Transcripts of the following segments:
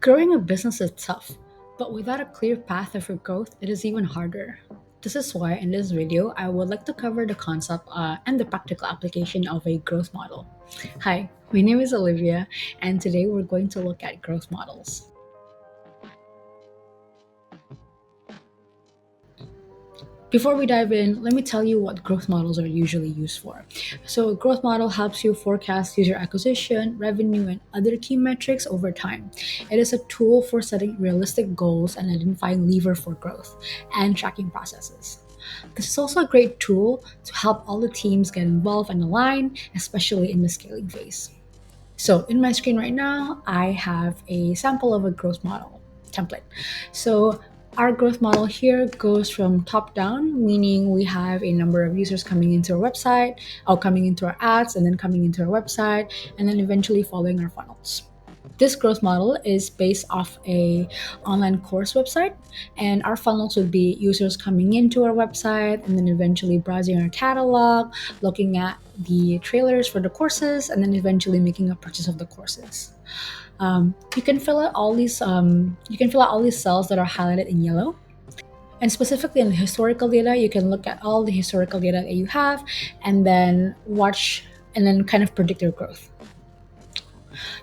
Growing a business is tough, but without a clear path of your growth, it is even harder. This is why in this video, I would like to cover the concept and the practical application of a growth model. Hi, my name is Olivia, and today we're going to look at growth models. Before we dive in, let me tell you what growth models are usually used for. So, a growth model helps you forecast user acquisition, revenue, and other key metrics over time. It is a tool for setting realistic goals and identifying lever for growth and tracking processes. This is also a great tool to help all the teams get involved and align, especially in the scaling phase. So in my screen right now, I have a sample of a growth model template. So our growth model here goes from top down, meaning we have a number of users coming into our website, or coming into our ads, and then coming into our website, and then eventually following our funnels. This growth model is based off a online course website, and our funnels would be users coming into our website and then eventually browsing our catalog, looking at the trailers for the courses, and then eventually making a purchase of the courses. You can fill out all these cells that are highlighted in yellow. And specifically in the historical data, you can look at all the historical data that you have and then watch and then kind of predict your growth.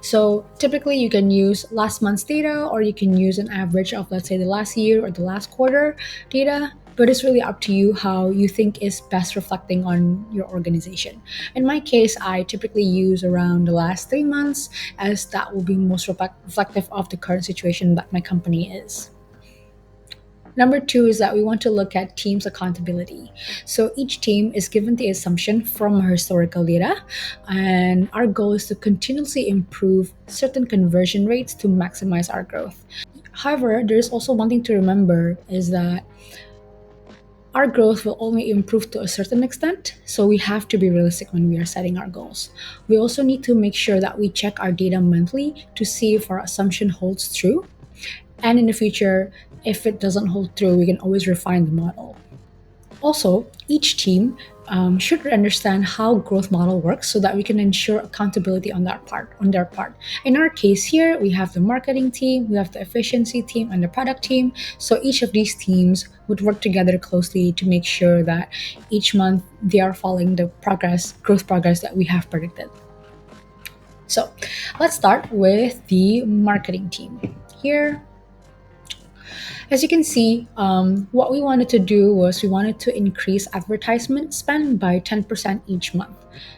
So typically you can use last month's data or you can use an average of, let's say, the last year or the last quarter data, but it's really up to you how you think is best reflecting on your organization. In my case, I typically use around the last 3 months, as that will be most reflective of the current situation that my company is. Number two is that we want to look at teams accountability. So each team is given the assumption from our historical data, and our goal is to continuously improve certain conversion rates to maximize our growth. However, there's also one thing to remember is that our growth will only improve to a certain extent, so we have to be realistic when we are setting our goals. We also need to make sure that we check our data monthly to see if our assumption holds true, and in the future, if it doesn't hold true, we can always refine the model. Also, each team should understand how growth model works so that we can ensure accountability on their part. In our case here, we have the marketing team, we have the efficiency team, and the product team. So each of these teams would work together closely to make sure that each month they are following the growth progress that we have predicted. So let's start with the marketing team. Here, as you can see, what we wanted to do was we wanted to increase advertisement spend by 10% each month.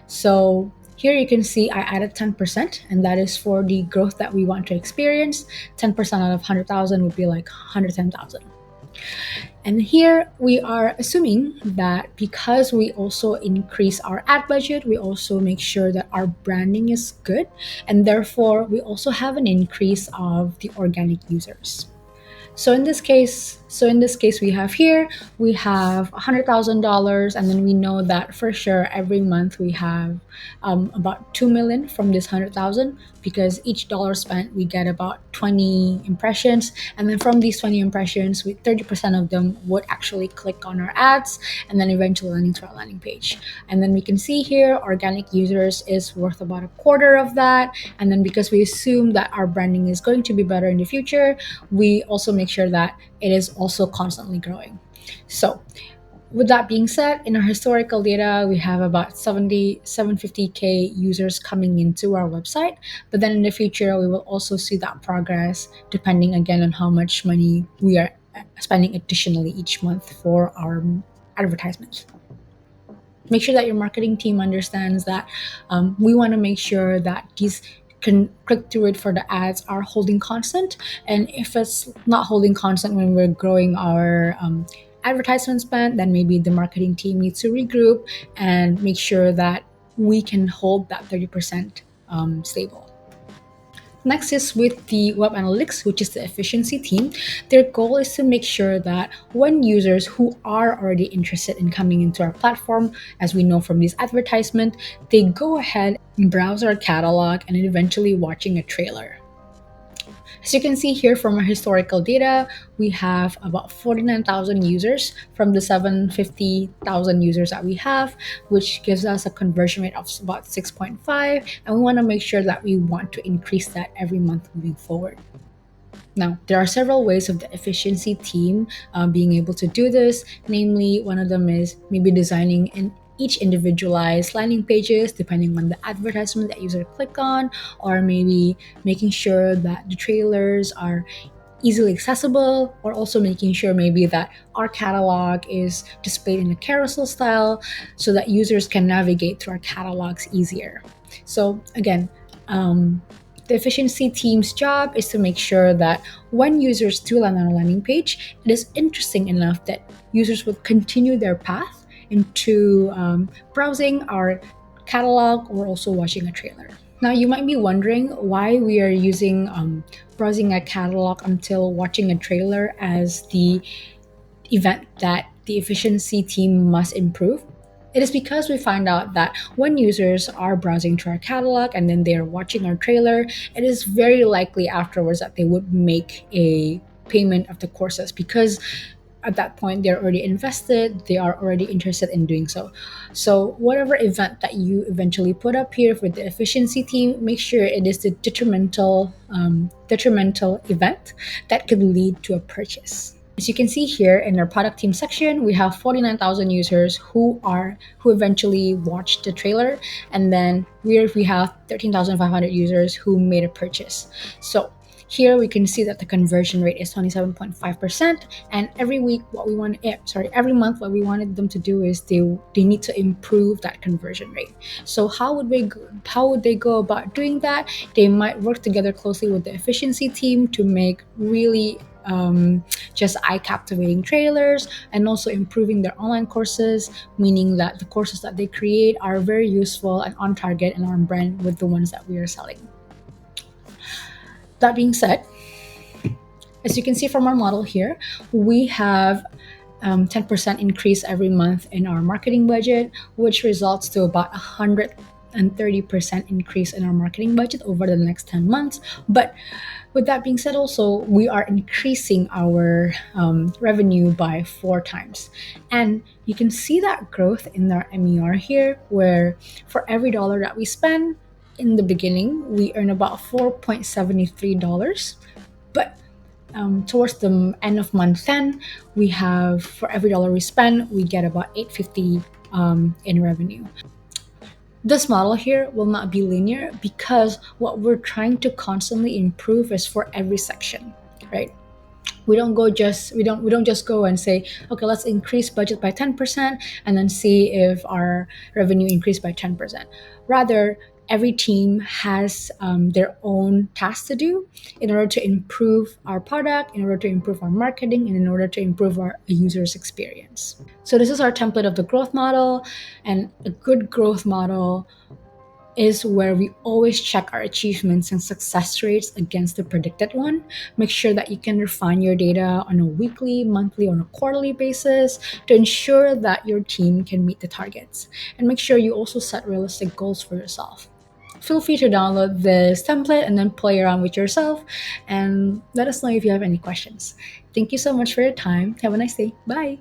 So here you can see I added 10%, and that is for the growth that we want to experience. 10% out of 100,000 would be like 110,000. And here we are assuming that because we also increase our ad budget, we also make sure that our branding is good, and therefore we also have an increase of the organic users. So in this case, we have $100,000, and then we know that for sure every month we have about 2 million from this 100,000, because each dollar spent we get about 20 impressions, and then from these 20 impressions, 30% of them would actually click on our ads, and then eventually landing to our landing page. And then we can see here organic users is worth about a quarter of that, and then because we assume that our branding is going to be better in the future, we also make sure that it is also constantly growing. So with that being said, in our historical data, we have about 750K users coming into our website. But then in the future, we will also see that progress depending again on how much money we are spending additionally each month for our advertisements. Make sure that your marketing team understands that we want to make sure that these can click through it for the ads are holding constant. And if it's not holding constant when we're growing our advertisement spend, then maybe the marketing team needs to regroup and make sure that we can hold that 30% stable. Next is with the web analytics, which is the efficiency team. Their goal is to make sure that when users who are already interested in coming into our platform, as we know from this advertisement, they go ahead and browse our catalog and eventually watching a trailer. As you can see here from our historical data, we have about 49,000 users from the 750,000 users that we have, which gives us a conversion rate of about 6.5. And we want to make sure that we want to increase that every month moving forward. Now, there are several ways of the efficiency team being able to do this. Namely, one of them is maybe designing each individualized landing pages depending on the advertisement that user click on, or maybe making sure that the trailers are easily accessible, or also making sure maybe that our catalog is displayed in a carousel style so that users can navigate through our catalogs easier. So again, the efficiency team's job is to make sure that when users do land on a landing page, it is interesting enough that users would continue their path into browsing our catalog or also watching a trailer. Now, you might be wondering why we are using browsing a catalog until watching a trailer as the event that the efficiency team must improve. It is because we find out that when users are browsing through our catalog and then they are watching our trailer, it is very likely afterwards that they would make a payment of the courses, because at that point they're already invested, they are already interested in doing so. So whatever event that you eventually put up here with the efficiency team, make sure it is the detrimental event that could lead to a purchase. As you can see here in our product team section, we have 49,000 users who eventually watched the trailer, and then we have 13,500 users who made a purchase. So here we can see that the conversion rate is 27.5%, and every month what we wanted them to do is they need to improve that conversion rate. So how would they go about doing that? They might work together closely with the efficiency team to make really just eye-captivating trailers, and also improving their online courses, meaning that the courses that they create are very useful and on target and on brand with the ones that we are selling. That being said, as you can see from our model here, we have 10% increase every month in our marketing budget, which results to about 130% increase in our marketing budget over the next 10 months. But with that being said, also, we are increasing our revenue by 4 times. And you can see that growth in our MER here, where for every dollar that we spend, in the beginning, we earn about $4.73. But towards the end of month 10, we have, for every dollar we spend, we get about 850 in revenue. This model here will not be linear because what we're trying to constantly improve is for every section, right? We don't just go and say, okay, let's increase budget by 10% and then see if our revenue increased by 10%. Rather, every team has their own tasks to do in order to improve our product, in order to improve our marketing, and in order to improve our users experience. So this is our template of the growth model. And a good growth model is where we always check our achievements and success rates against the predicted one. Make sure that you can refine your data on a weekly, monthly, or a quarterly basis to ensure that your team can meet the targets. And make sure you also set realistic goals for yourself. Feel free to download this template and then play around with yourself, and let us know if you have any questions. Thank you so much for your time. Have a nice day. Bye.